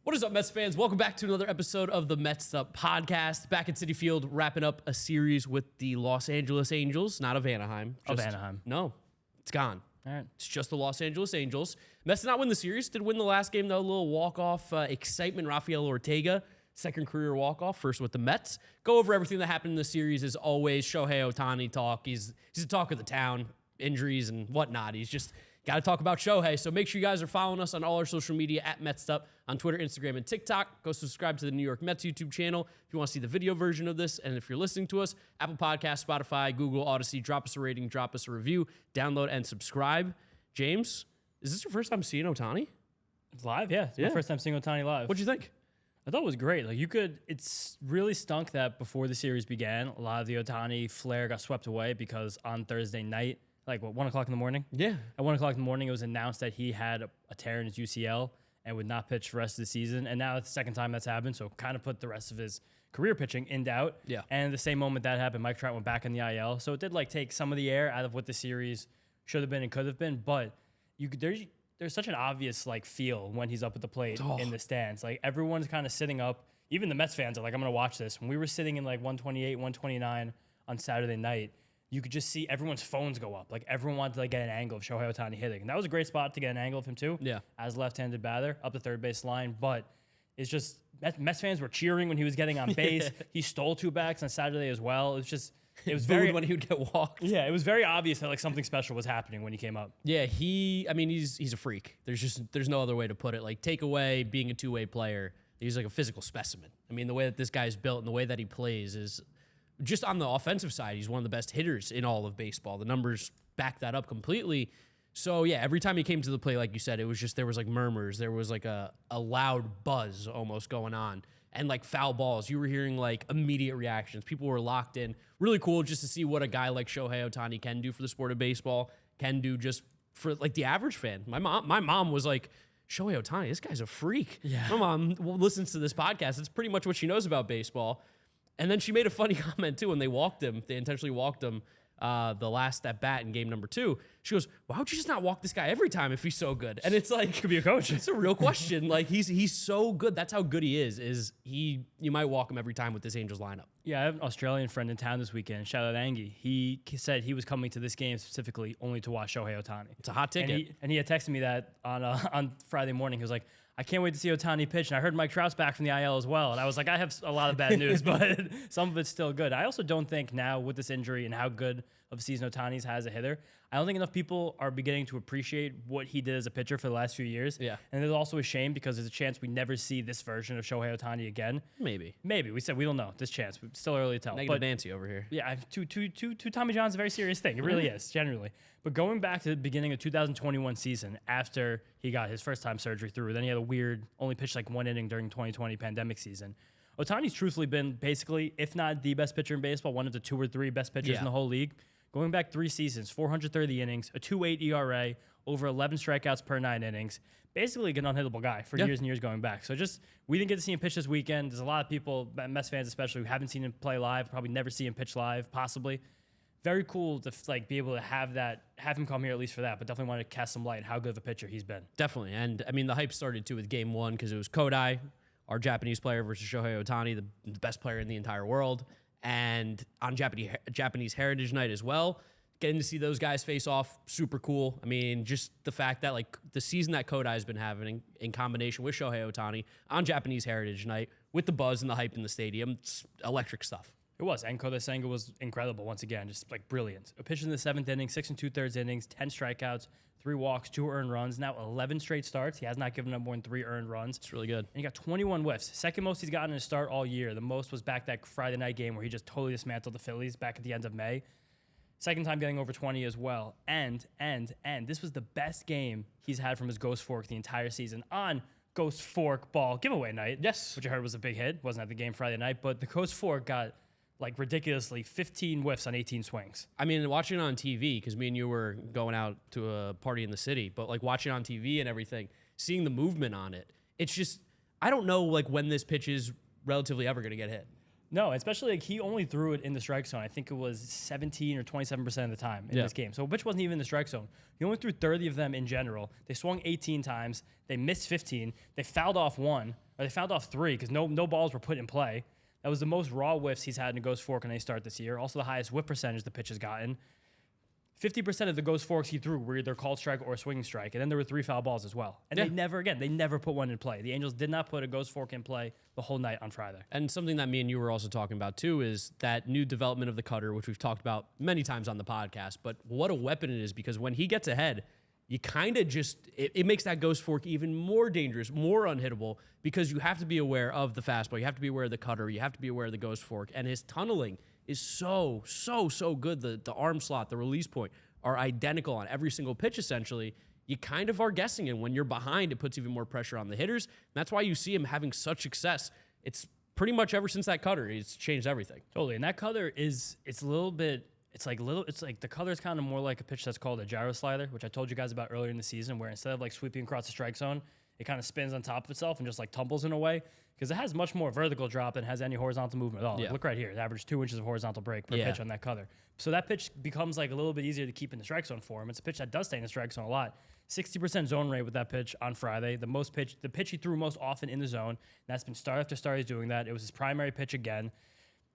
What is up, Mets fans? Welcome back to another episode of the Mets'd podcast. Back at Citi Field, wrapping up a series with the Los Angeles Angels, not of Anaheim. Anaheim. No, it's gone. All right. It's just the Los Angeles Angels. Mets did not win the series. Did win the last game, though. A little walk-off excitement. Rafael Ortega, second career walk-off, first with the Mets. Go over everything that happened in the series as always. Shohei Ohtani talk. He's the talk of the town. Injuries and whatnot. He's just got to talk about Shohei. So make sure you guys are following us on all our social media at Mets'd on Twitter, Instagram, and TikTok. Go subscribe to the New York Mets YouTube channel if you want to see the video version of this. And if you're listening to us, Apple Podcasts, Spotify, Google, Odyssey, drop us a rating, drop us a review, download and subscribe. James, is this your first time seeing Ohtani? It's live, yeah. It's my first time seeing Ohtani live. What'd you think? I thought it was great. It's really stunk that before the series began, a lot of the Ohtani flair got swept away because on Thursday night, 1 o'clock in the morning? Yeah. At 1 o'clock in the morning, it was announced that he had a tear in his UCL and would not pitch for the rest of the season. And now it's the second time that's happened, so kind of put the rest of his career pitching in doubt. Yeah. And the same moment that happened, Mike Trout went back in the IL. So it did take some of the air out of what the series should have been and could have been. But there's such an obvious feel when he's up at the plate in the stands. Everyone's kind of sitting up. Even the Mets fans are I'm going to watch this. When we were sitting in 128, 129 on Saturday night, you could just see everyone's phones go up. Everyone wanted to get an angle of Shohei Ohtani hitting. And that was a great spot to get an angle of him too. Yeah. As left-handed batter up the third base line. But it's just Mets fans were cheering when he was getting on base. He stole two backs on Saturday as well. It was very when he would get walked. Yeah, it was very obvious that something special was happening when he came up. Yeah, he's a freak. There's no other way to put it. Take away being a two-way player, he's a physical specimen. The way that this guy's built and the way that he plays is just on the offensive side, he's one of the best hitters in all of baseball. The numbers back that up completely. So yeah, every time he came to the plate, like you said, it was just there was murmurs, there was a loud buzz almost going on. And foul balls, you were hearing immediate reactions. People were locked in. Really cool just to see what a guy like Shohei Ohtani can do for the sport of baseball, can do just for the average fan. My mom was like, Shohei Ohtani, this guy's a freak. Yeah. My mom listens to this podcast. It's pretty much what she knows about baseball. And then she made a funny comment too when they intentionally walked him the last at bat in game number 2. She goes, why would you just not walk this guy every time if he's so good? And it's could be a coach. It's a real question. He's so good. That's how good he is you might walk him every time with this Angels lineup. Yeah, I have an Australian friend in town this weekend. Shout out Angie. He said he was coming to this game specifically only to watch Shohei Ohtani. It's a hot ticket. And he had texted me that on Friday morning. He was like, I can't wait to see Ohtani pitch. And I heard Mike Trout's back from the IL as well. And I was like, I have a lot of bad news, but some of it's still good. I also don't think now with this injury and how good of a season Ohtani's has as a hitter, I don't think enough people are beginning to appreciate what he did as a pitcher for the last few years. Yeah. And there's also a shame because there's a chance we never see this version of Shohei Ohtani again. Maybe. We said we don't know. This chance. It's still early to tell. Negative Nancy over here. Yeah, two Tommy John's a very serious thing. It really is, generally. But going back to the beginning of 2021 season, after he got his first time surgery through, then he had a weird, only pitched one inning during 2020 pandemic season. Ohtani's truthfully been basically, if not the best pitcher in baseball, one of the 2 or 3 best pitchers in the whole league. Going back 3 seasons, 430 innings, a 2.8 ERA, over 11 strikeouts per 9 innings. Basically an unhittable guy for years and years going back. So we didn't get to see him pitch this weekend. There's a lot of people, Mets fans especially, who haven't seen him play live, probably never see him pitch live, possibly. Very cool to be able to have him come here at least for that, but definitely want to cast some light on how good of a pitcher he's been. Definitely. And the hype started too with game 1 because it was Kodai, our Japanese player, versus Shohei Ohtani, the best player in the entire world. And on Japanese Heritage Night as well, getting to see those guys face off, super cool. Just the fact that the season that Kodai has been having in combination with Shohei Ohtani on Japanese Heritage Night with the buzz and the hype in the stadium, it's electric stuff. It was, and Kodai Senga was incredible once again, just brilliant. A pitch in the 7th inning, 6 2/3 innings, 10 strikeouts, 3 walks, 2 earned runs. Now 11 straight starts. He has not given up more than 3 earned runs. It's really good. And he got 21 whiffs. Second most he's gotten in a start all year. The most was back that Friday night game where he just totally dismantled the Phillies back at the end of May. Second time getting over 20 as well. And this was the best game he's had from his Ghost Fork the entire season on Ghost Fork ball giveaway night. Yes. Which I heard was a big hit. Wasn't at the game Friday night, but the Ghost Fork got ridiculously 15 whiffs on 18 swings. Watching it on TV, because me and you were going out to a party in the city, but watching on TV and everything, seeing the movement on it, it's just, I don't know when this pitch is relatively ever going to get hit. No, especially he only threw it in the strike zone. I think it was 17 or 27% of the time in this game. So which wasn't even in the strike zone. He only threw 30 of them in general. They swung 18 times. They missed 15. They fouled off 1. Or they fouled off 3 because no balls were put in play. That was the most raw whiffs he's had in a ghost fork on any start this year. Also the highest whip percentage the pitch has gotten. 50% of the ghost forks he threw were either called strike or swinging strike. And then there were 3 foul balls as well. And they never put one in play. The Angels did not put a ghost fork in play the whole night on Friday. And something that me and you were also talking about too is that new development of the cutter, which we've talked about many times on the podcast. But what a weapon it is, because when he gets ahead, you kind of it makes that ghost fork even more dangerous, more unhittable, because you have to be aware of the fastball. You have to be aware of the cutter. You have to be aware of the ghost fork. And his tunneling is so good. The arm slot, the release point are identical on every single pitch, essentially. You kind of are guessing it. When you're behind, it puts even more pressure on the hitters. That's why you see him having such success. It's pretty much ever since that cutter, it's changed everything. Totally. And that cutter it's like the color is kind of more like a pitch that's called a gyro slider, which I told you guys about earlier in the season, where instead of like sweeping across the strike zone, it kind of spins on top of itself and just like tumbles in a way, because it has much more vertical drop than has any horizontal movement at all. Yeah. Look right here. It averaged 2 inches of horizontal break per pitch on that cutter. So that pitch becomes like a little bit easier to keep in the strike zone for him. It's a pitch that does stay in the strike zone a lot. 60% zone rate with that pitch on Friday. The pitch he threw most often in the zone. And that's been start after start he's doing that. It was his primary pitch again.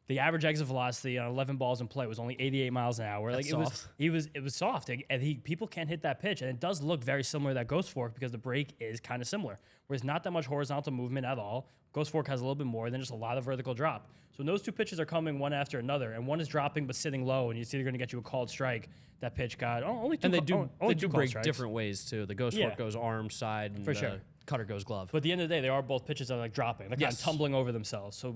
The average exit velocity on 11 balls in play was only 88 miles an hour. That's soft. It was soft, and people can't hit that pitch, and it does look very similar to that ghost fork because the break is kind of similar. Whereas not that much horizontal movement at all. Ghost fork has a little bit more than just a lot of vertical drop. So when those 2 pitches are coming one after another, and one is dropping but sitting low, and it's either going to get you a called strike. That pitch got only 2. And they do break strikes. different ways too. The ghost fork goes arm side, and the cutter goes glove. But at the end of the day, they are both pitches that are like dropping. They're kind of tumbling over themselves. So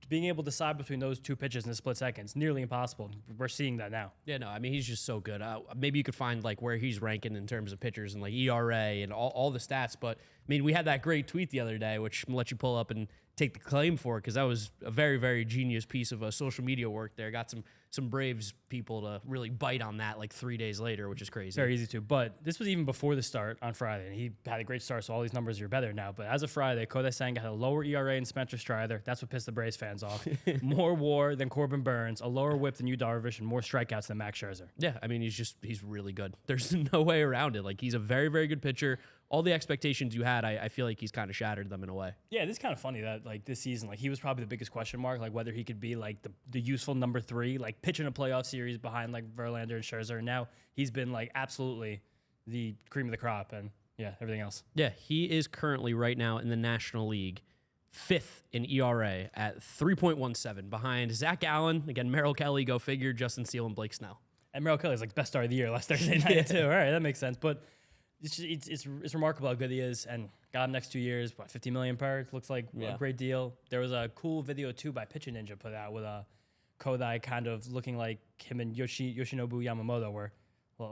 being able to decide between those 2 pitches in a split second is nearly impossible. We're seeing that now. Yeah, no, I mean, he's just so good. Maybe you could find like where he's ranking in terms of pitchers and like ERA and all the stats. But I mean, we had that great tweet the other day, which I'm gonna let you pull up and take the claim for, because that was a very, very genius piece of social media work there. Got some Braves people to really bite on that like 3 days later, which is crazy. Very easy to. But this was even before the start on Friday, and he had a great start, so all these numbers are better now. But as of Friday, Kodai Senga had a lower ERA than Spencer Strider. That's what pissed the Braves fans off. More WAR than Corbin Burns, a lower whip than Yu Darvish, and more strikeouts than Max Scherzer. Yeah, I mean, he's really good. There's no way around it. Like, he's a very, very good pitcher. All the expectations you had, I feel like he's kind of shattered them in a way. Yeah, this is kind of funny that like this season, like he was probably the biggest question mark, like whether he could be like the useful number 3, like pitching a playoff series behind like Verlander and Scherzer. And now he's been like absolutely the cream of the crop, and everything else. Yeah, he is currently right now in the National League 5th in ERA at 3.17, behind Zach Allen, again Merrill Kelly, go figure, Justin Steele, and Blake Snell. And Merrill Kelly's like best start of the year last Thursday night too. All right, that makes sense, but. It's remarkable how good he is, and got him next 2 years, $50 million per. It looks like a great deal. There was a cool video too by Pitching Ninja put out with Kodai kind of looking like him and Yoshinobu Yamamoto were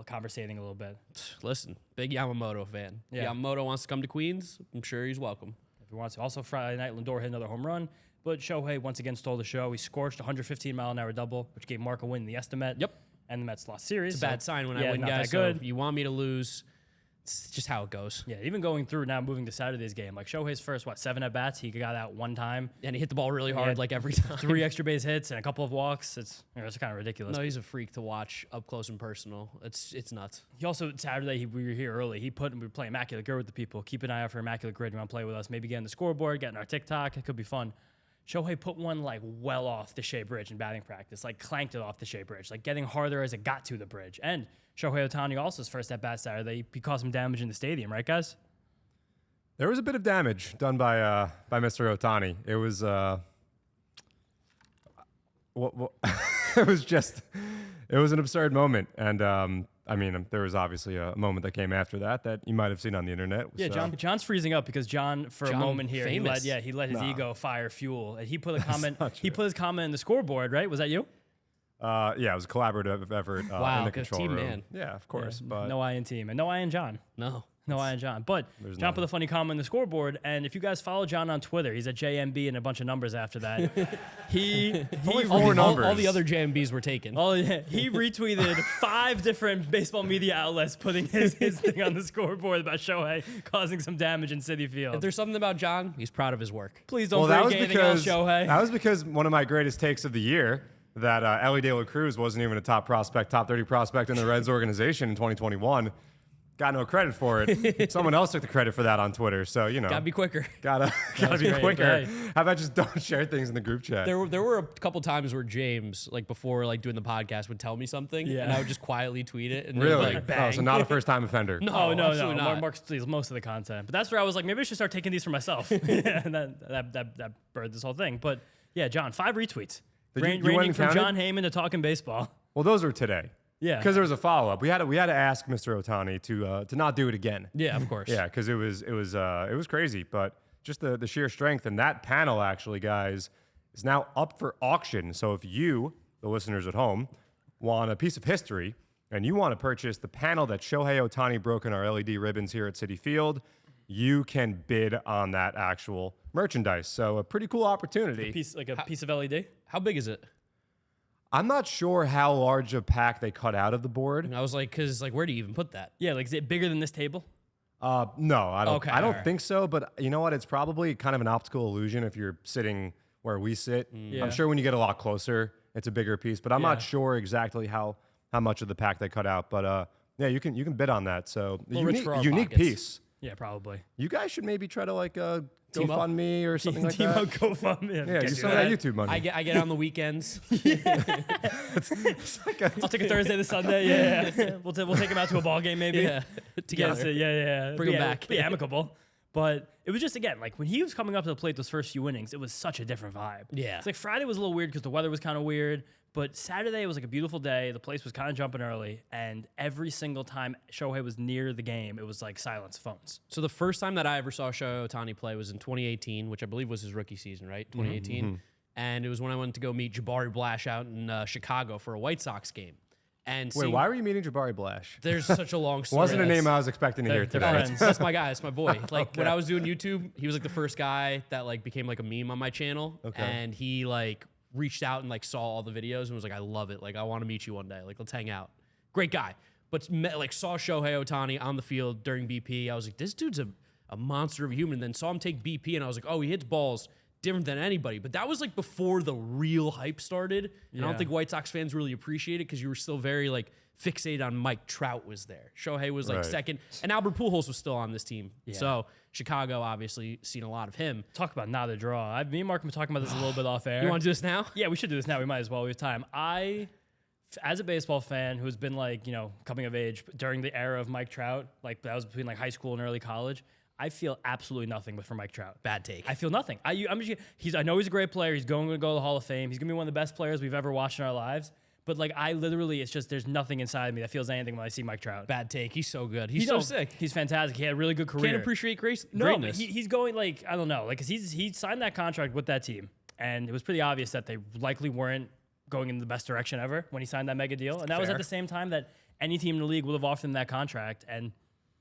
conversating a little bit. Listen, big Yamamoto fan. Yeah. Yamamoto wants to come to Queens. I'm sure he's welcome if he wants to. Also Friday night, Lindor hit another home run, but Shohei once again stole the show. He scorched 115-mile-an-hour double, which gave Mark a win in the Esti-Met. Yep. And the Mets lost series. It's a bad sign when I win, guys. So you want me to lose. It's just how it goes. Yeah, even going through now, moving to Saturday's game, like Shohei's first, 7 at-bats, he got out one time. And he hit the ball really hard like every time. 3 extra base hits and a couple of walks. It's kind of ridiculous. No, he's a freak to watch up close and personal. It's nuts. He also, Saturday, we were here early. We were playing Immaculate Grid with the people. Keep an eye out for Immaculate Grid. You want to play with us? Maybe get on the scoreboard, get in our TikTok. It could be fun. Shohei put one like well off the Shea Bridge in batting practice, like clanked it off the Shea Bridge, like getting harder as it got to the bridge. And Shohei Ohtani also his first at bat Saturday. He caused some damage in the stadium, right, guys? There was a bit of damage done by Mr. Ohtani. It was it was an absurd moment, and I mean, there was obviously a moment that came after that you might have seen on the internet. Yeah, John's freezing up because John, for a moment here, he let his ego fire fuel, and he put a comment. He put his comment in the scoreboard. Right? Was that you? Yeah, it was a collaborative effort in the control team room. Man. Yeah, of course. Yeah, but no I in team, and no I in John. No I in John. But John put a funny comment in the scoreboard, and if you guys follow John on Twitter, he's at JMB and a bunch of numbers after that. All the other JMBs were taken. Oh yeah, he retweeted 5 different baseball media outlets putting his thing on the scoreboard about Shohei causing some damage in Citi Field. If there's something about John, he's proud of his work. Please don't break anything else, Shohei. That was because one of my greatest takes of the year, that Ellie De La Cruz wasn't even a top 30 prospect in the Reds organization in 2021. got no credit for it. Someone else took the credit for that on Twitter. So, Gotta be quicker. Gotta be great. quicker. Okay. How about just don't share things in the group chat? There were a couple times where James, like before like doing the podcast, would tell me something, and I would just quietly tweet it. And Really? Like, bang. Oh, so not a first-time offender. Oh, no. absolutely not. Mark steals most of the content. But that's where I was like, maybe I should start taking these for myself. And that birthed this whole thing. But yeah, John, 5 retweets. You went Ranging and from counted? John Heyman to talking baseball. Well, those were today. Yeah. Because there was a follow-up. We had to ask Mr. Ohtani to not do it again. Yeah, of course. Yeah, because it was crazy, but just the sheer strength, and that panel actually, guys, is now up for auction. So if you, the listeners at home, want a piece of history and you want to purchase the panel that Shohei Ohtani broke in our LED ribbons here at Citi Field, you can bid on that actual merchandise. So a pretty cool opportunity. Piece of LED. How big is it? I'm not sure how large a pack they cut out of the board. And I was like, because like, where do you even put that? Yeah, like is it bigger than this table? No, I don't. Okay, I don't alright. think so. But you know what? It's probably kind of an optical illusion if you're sitting where we sit. Yeah. I'm sure when you get a lot closer, it's a bigger piece. But I'm Yeah. not sure exactly how much of the pack they cut out. But yeah, you can bid on that. So little rich for our unique pockets. piece. Yeah, probably. You guys should maybe try to like Team up. GoFundMe or something like Team that. up, GoFundMe. Yeah, Can't use do some of that that. YouTube money. I get on the weekends. I'll take a Thursday to Sunday. Yeah. We'll take him out to a ball game maybe. Yeah, Yes, together. yeah. Bring him Yeah, back. Be amicable. But it was just, again, like when he was coming up to the plate those first few innings, it was such a different vibe. Yeah. It's like Friday was a little weird because the weather was kind of weird. But Saturday was like a beautiful day. The place was kind of jumping early. And every single time Shohei was near the game, it was like silence phones. So the first time that I ever saw Shohei Ohtani play was in 2018, which I believe was his rookie season, right? 2018. And it was when I went to go meet Jabari Blash out in Chicago for a White Sox game. And Wait, why were you meeting Jabari Blash? there's such a long story. Wasn't a That's- name I was expecting to hear they're today. friends. That's my guy. That's my boy. Like when I was doing YouTube, he was like the first guy that like became like a meme on my channel. Okay. And he like reached out and like saw all the videos and was like, I love it. Like I want to meet you one day. Like let's hang out. Great guy. But like saw Shohei Ohtani on the field during BP. I was like, this dude's a monster of a human. And then saw him take BP and I was like, oh, he hits balls different than anybody. But that was like before the real hype started. And I don't Yeah. think White Sox fans really appreciate it because you were still very like fixated on Mike Trout was there. Shohei was like Right. second, and Albert Pujols was still on this team. So Chicago obviously seen a lot of him. Talk about not a draw. Me and Mark have been talking about this a little bit off air. You want to do this now? Yeah, we should do this now. We might as well. We have time. As a baseball fan who's been like, coming of age during the era of Mike Trout, like that was between like high school and early college, I feel absolutely nothing but for Mike Trout. Bad take. I feel nothing. I know he's a great player. He's going to go to the Hall of Fame. He's going to be one of the best players we've ever watched in our lives. But like I literally, it's just there's nothing inside of me that feels anything when I see Mike Trout. Bad take. He's so good. He's so sick. He's fantastic. He had a really good career. Can't appreciate No, but greatness. he's going like I don't know, like because he signed that contract with that team, and it was pretty obvious that they likely weren't going in the best direction ever when he signed that mega deal, and that was Fair. at the same time that any team in the league would have offered him that contract, and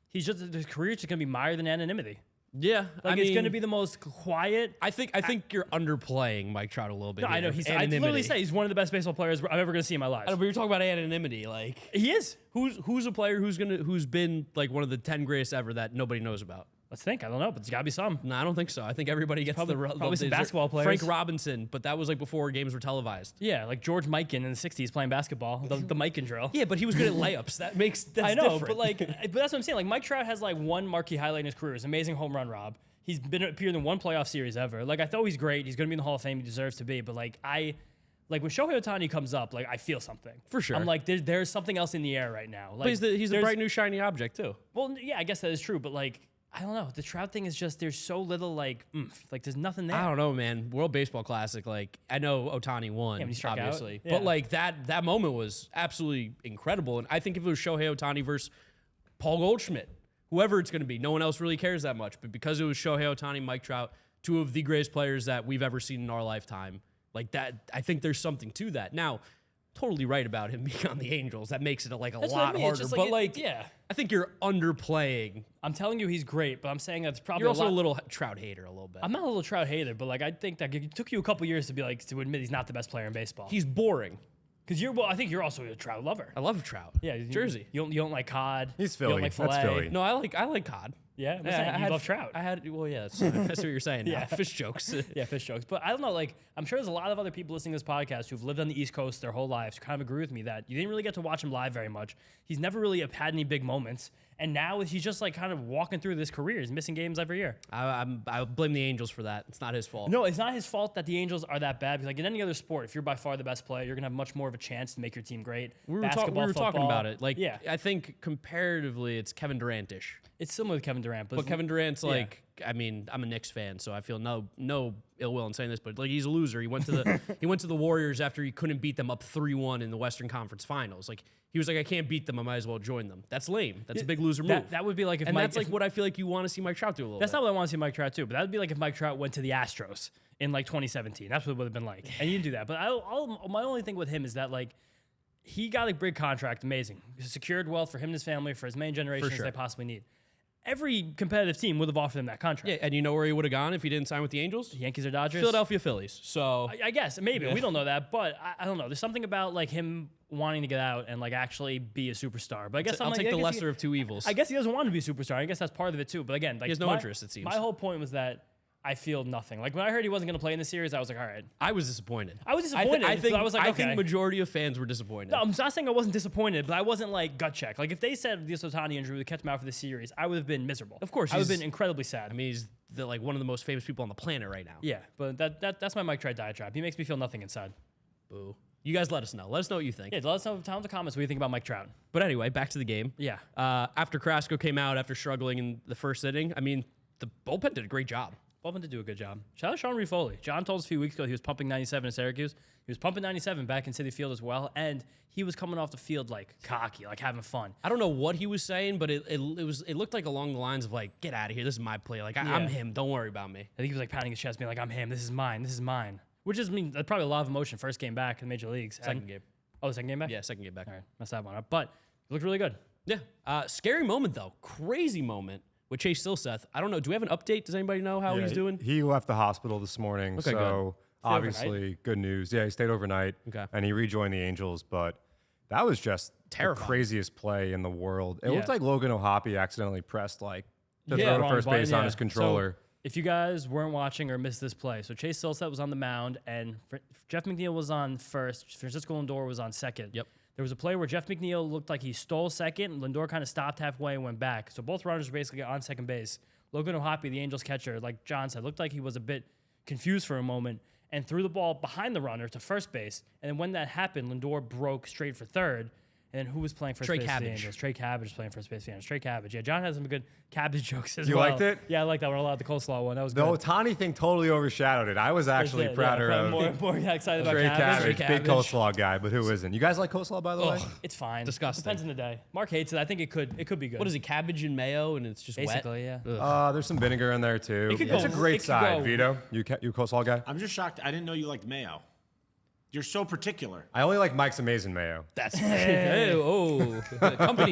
his career's just gonna be mired in anonymity. yeah, Like I it's mean, gonna be the most quiet. I think you're underplaying Mike Trout a little bit. No, I know here. I literally say he's one of the best baseball players I'm ever gonna see in my life. But you're talking about anonymity. Like He is. who's a player who's been like one of the 10 greatest ever that nobody knows about? Let's think. I don't know, but there's gotta be some. No, I don't think so. I think everybody gets probably some the- basketball players. Frank Robinson, but that was like before games were televised. Yeah, like George Mikan in the '60s playing basketball, the Mikan drill. Yeah, but he was good at layups. That's I know, different. but but that's what I'm saying. Like Mike Trout has like one marquee highlight in his career, his amazing home run rob. He's appeared in one playoff series ever. Like I thought he's great. He's gonna be in the Hall of Fame. He deserves to be. But like when Shohei Ohtani comes up, like I feel something For sure. I'm like there's something else in the air right now. Like But he's the there's- bright new shiny object too. Well, yeah, I guess that is true. But like I don't know. The Trout thing is just there's so little like oomph. Like there's nothing there. I don't know, man. World Baseball Classic, like I know Ohtani won, when he struck out. obviously, Yeah. but like that moment was absolutely incredible. And I think if it was Shohei Ohtani versus Paul Goldschmidt, whoever it's going to be, no one else really cares that much. But because it was Shohei Ohtani, Mike Trout, two of the greatest players that we've ever seen in our lifetime, like that, I think there's something to that. Now, totally right about him being on the Angels. That makes it like a That's what I lot mean. It's harder. just But like, yeah. I think you're underplaying. I'm telling you, he's great. But I'm saying that's probably You're also a lot- little Trout hater, a little bit. I'm not a little Trout hater, but like I think that it took you a couple years to be like to admit he's not the best player in baseball. He's boring. Because I think you're also a Trout lover. I love Trout. Yeah, Jersey. You don't like cod. He's You don't Philly. like That's filet. Philly. No, I like cod. Yeah, I'm Yeah, saying I you had- love Trout. Well, yeah, that's what you're saying. Yeah. Yeah, fish jokes. Yeah, fish jokes. But I don't know, like, I'm sure there's a lot of other people listening to this podcast who've lived on the East Coast their whole lives who kind of agree with me that you didn't really get to watch him live very much. He's never really had any big moments. And now he's just like kind of walking through this career. He's missing games every year. I blame the Angels for that. It's not his fault. No, it's not his fault that the Angels are that bad. Because like in any other sport, if you're by far the best player, you're gonna have much more of a chance to make your team great. We were talking about it. Like, yeah. I think comparatively, it's Kevin Durant-ish. It's similar to Kevin Durant, But Kevin Durant's like, I mean, I'm a Knicks fan, so I feel no ill will in saying this, but like he's a loser. He went to the Warriors after he couldn't beat them up 3-1 in the Western Conference Finals. Like he was like, I can't beat them. I might as well join them. That's lame. That's a big loser move. That would be like if and Mike, that's like what I feel like you want to see Mike Trout do a little. That's bit. not what I want to see Mike Trout do, but that would be like if Mike Trout went to the Astros in like 2017. That's what it would have been like, and you didn't do that. But my only thing with him is that like he got a big contract, amazing, secured wealth for him and his family for as many generations as they possibly need. Every competitive team would have offered him that contract. Yeah, and you know where he would have gone if he didn't sign with the Angels? Yankees or Dodgers? Philadelphia Phillies. So I guess maybe we don't know that, but I don't know. There's something about like him wanting to get out and like actually be a superstar. But I guess I'll take the lesser of two evils. I guess he doesn't want to be a superstar. I guess that's part of it too. But again, like he has no interest. It seems. My whole point was that I feel nothing. Like when I heard he wasn't going to play in the series, I was like, all right. I was disappointed. I was disappointed. I think I was like, okay. I think majority of fans were disappointed. No, I'm not saying I wasn't disappointed, but I wasn't like gut check. Like if they said this Ohtani injury would kept him out for the series, I would have been miserable. Of course, I would have been incredibly sad. I mean, he's like one of the most famous people on the planet right now. Yeah, but that's my Mike Trout diatribe. He makes me feel nothing inside. Boo. You guys let us know. Let us know what you think. Yeah, let us know in the comments what you think about Mike Trout. But anyway, back to the game. Yeah. After Carrasco came out after struggling in the first inning, I mean, the bullpen did a great job. Bullpen did do a good job. Shout out Sean Refoley. John told us a few weeks ago he was pumping 97 in Syracuse. He was pumping 97 back in Citi Field as well, and he was coming off the field like cocky, like having fun. I don't know what he was saying, but it looked like along the lines of like, get out of here, this is my play. Like I'm him, don't worry about me. I think he was like pounding his chest, being like, I'm him, this is mine. Which is that's probably a lot of emotion. First game back in the major leagues. Second game. Oh, the second game back? Yeah, second game back. All right, messed that one up. But it looked really good. Yeah. Scary moment though. Crazy moment with Chase Stillseth. I don't know. Do we have an update? Does anybody know how he's doing? He left the hospital this morning, Okay, so good. obviously good news. Yeah, he stayed overnight, and he rejoined the Angels, but that was just terrifying. The craziest play in the world. It Yeah. looked like Logan O'Hoppe accidentally pressed like the throw to first base on his controller. So, if you guys weren't watching or missed this play, so Chase Stillseth was on the mound, and Jeff McNeil was on first. Francisco Lindor was on second. Yep. There was a play where Jeff McNeil looked like he stole second, and Lindor kind of stopped halfway and went back. So both runners were basically on second base. Logan O'Hoppe, the Angels catcher, like John said, looked like he was a bit confused for a moment and threw the ball behind the runner to first base. And then when that happened, Lindor broke straight for third. And then who was playing first base for the Angels? Trey Cabbage was playing first base for the Angels. Trey Cabbage. Yeah, John has some good Cabbage jokes as well. You liked it? Yeah, I liked that one a lot. The coleslaw one. That was The good. Ohtani thing totally overshadowed it. I was actually prouder of more excited about Trey Cabbage. Cabbage, big coleslaw guy, but who isn't? You guys like coleslaw, by the way? It's fine. Disgusting. Depends on the day. Mark hates it. I think it could be good. What is it? Cabbage and mayo, and it's just Basically, wet? yeah. There's some vinegar in there too. It could It's go- a great it could side. go- Vito, you coleslaw guy? I'm just shocked. I didn't know you liked mayo. You're so particular. I only like Mike's Amazing Mayo. That's company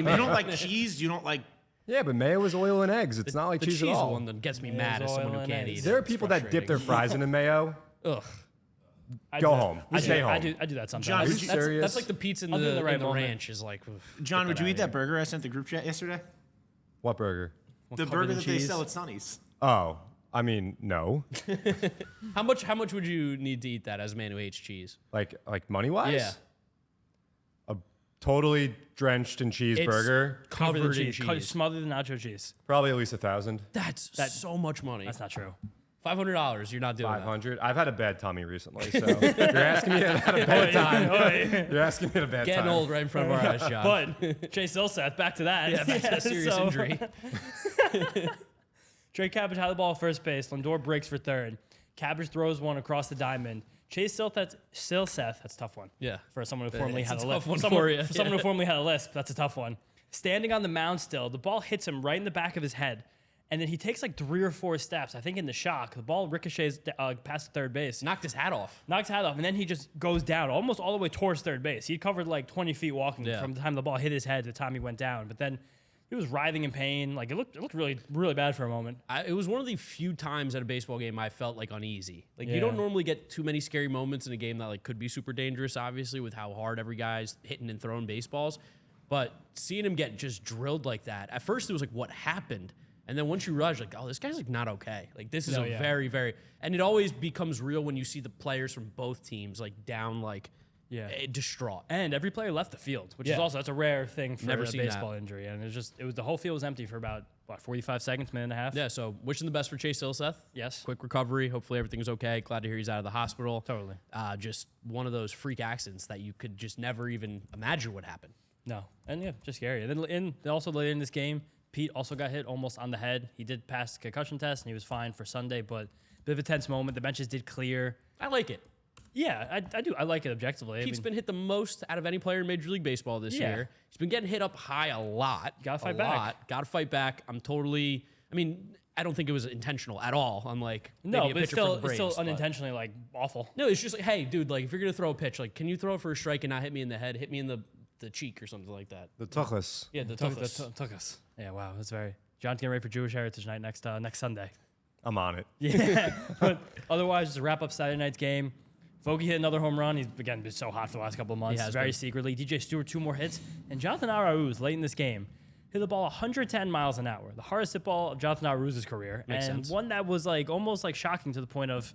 mayo. You don't like cheese. You don't like. Yeah, but mayo is oil and eggs. It's not like the cheese cheese at all. one that gets me mad as oil someone who and can't eggs. eat There it. are people that dip their fries in mayo. Ugh. Go home. I Stay do, home. I do that sometimes. John, Are you would you- serious? That's like the pizza in I'll do the, the right in the moment. ranch is like. John, would you eat that? that burger I sent the group chat yesterday? What burger? The covered burger in that they cheese? sell at Sonny's. Oh, I mean, no. How much would you need to eat that as a man who hates cheese? Like money wise? Yeah. A totally drenched in cheeseburger. Covered in cheese. cheese. Smothered in nacho cheese. Probably at least 1,000. That's so much money. That's not true. $500. You're not doing that. 500. I've had a bad tummy recently, so you're asking me at a bad time. You're asking me at a bad Getting time. old right in front of our eyes, John. But Chase Stillseth, back to that. Yeah, back to that serious So- injury. Trey Cabbage had the ball at first base. Lindor breaks for third. Cabbage throws one across the diamond. Chase Stillseth, that's a tough one. Yeah. For someone who formerly It's had a a tough lisp. one someone, for you. For someone who formerly had a lisp, that's a tough one. Standing on the mound still, the ball hits him right in the back of his head. And then he takes like 3 or 4 steps. I think in the shock, the ball ricochets past third base. Knocked his hat off. Knocks his hat off, and then he just goes down almost all the way towards third base. He'd covered like 20 feet walking from the time the ball hit his head to the time he went down. But then he was writhing in pain. Like it looked really, really bad for a moment. It was one of the few times at a baseball game I felt like uneasy. Like Yeah. you don't normally get too many scary moments in a game that like could be super dangerous, obviously, with how hard every guy's hitting and throwing baseballs. But seeing him get just drilled like that, at first it was like, what happened? And then once you realize, like, oh, this guy's like not okay. Like this is very, very, and it always becomes real when you see the players from both teams like down like distraught. And every player left the field, which is Yeah. that's a rare thing for Never a seen baseball injury. And it was the whole field was empty for about 45 seconds, minute and a half. Yeah, so wishing the best for Chase Ilseth. Yes. Quick recovery. Hopefully everything's okay. Glad to hear he's out of the hospital. Totally. Just one of those freak accidents that you could just never even imagine would happen. No. And yeah, just scary. And then also later in this game, Pete also got hit almost on the head. He did pass the concussion test and he was fine for Sunday, but a bit of a tense moment. The benches did clear. I like it. Yeah, I do. I like it objectively. Pete's been hit the most out of any player in Major League Baseball this Yeah. year. He's been getting hit up high a lot. Gotta fight back. Gotta fight back. I don't think it was intentional at all. Unlike no, maybe a but it's pitcher for the still Braves, but- unintentionally like awful. No, it's just like, hey, dude, like if you're gonna throw a pitch, like can you throw it for a strike and not hit me in the head? Hit me in the cheek or something like that. The tuchus. Yeah, the Took tuchus. us. Yeah, wow, that's very. John's getting ready for Jewish Heritage Night next Sunday. I'm on it. Yeah, but otherwise, just to wrap up Saturday night's game. Vogie hit another home run. He's again been so hot for the last couple of months. He has Very been. secretly. DJ Stewart 2 more hits, and Jonathan Arauz late in this game hit the ball 110 miles an hour, the hardest hit ball of Jonathan Arauz's career, Makes and sense. one that was like almost like shocking to the point of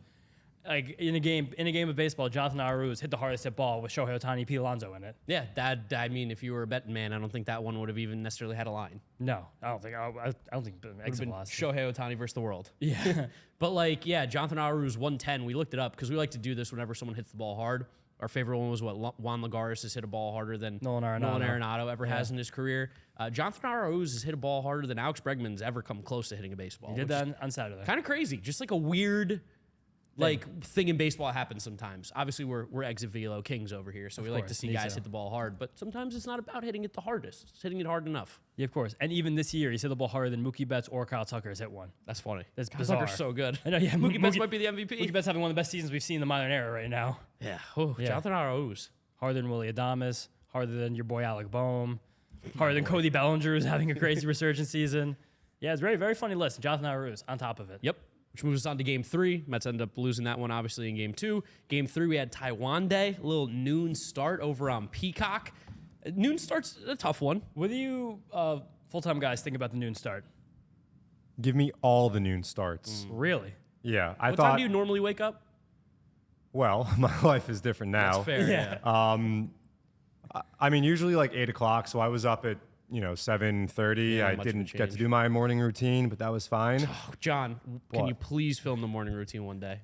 like in a game of baseball, Jonathan Arauz hit the hardest hit ball with Shohei Ohtani, Pete Alonso in it. Yeah, if you were a betting man, I don't think that one would have even necessarily had a line. No, I don't think. I don't think exit Been velocity. Shohei Ohtani versus the world. Yeah. But Jonathan Arauz 110. We looked it up because we like to do this whenever someone hits the ball hard. Our favorite one was Juan Lagares has hit a ball harder than Nolan Arenado. ever has in his career. Jonathan Arauz has hit a ball harder than Alex Bregman's ever come close to hitting a baseball. He did that on Saturday. Kind of crazy. Just like a weird thing in baseball happens sometimes. Obviously, we're exit velo kings over here, so we like to course, see needs guys to. hit the ball hard. But sometimes it's not about hitting it the hardest. It's hitting it hard enough. Yeah, of course. And even this year, he's hit the ball harder than Mookie Betts or Kyle Tucker has hit one. That's funny. That's Kyle bizarre. Tucker's so good. I know, yeah. Mookie Betts might be the MVP. Mookie Betts having one of the best seasons we've seen in the modern era right now. Yeah. Oh, Yeah. Jonathan Arauz. Harder than Willie Adames, harder than your boy Alec Boehm, harder than Cody Bellinger, who's having a crazy resurgence season. Yeah, it's a very, very funny list. Jonathan Arauz on top of it. Yep. Which moves us on to game 3. Mets ended up losing that one, obviously, in game 2. Game 3, we had Taiwan Day, a little noon start over on Peacock. Noon start's a tough one. What do you full-time guys think about the noon start? Give me all the noon starts. Really? Yeah, I What thought. time do you normally wake up? Well, my life is different now. That's fair. Yeah. I mean, usually like 8 o'clock. So I was up at 7:30. Yeah, I much of a didn't get to change. do my morning routine, but that was fine. Oh, John, can What? you please film the morning routine one day?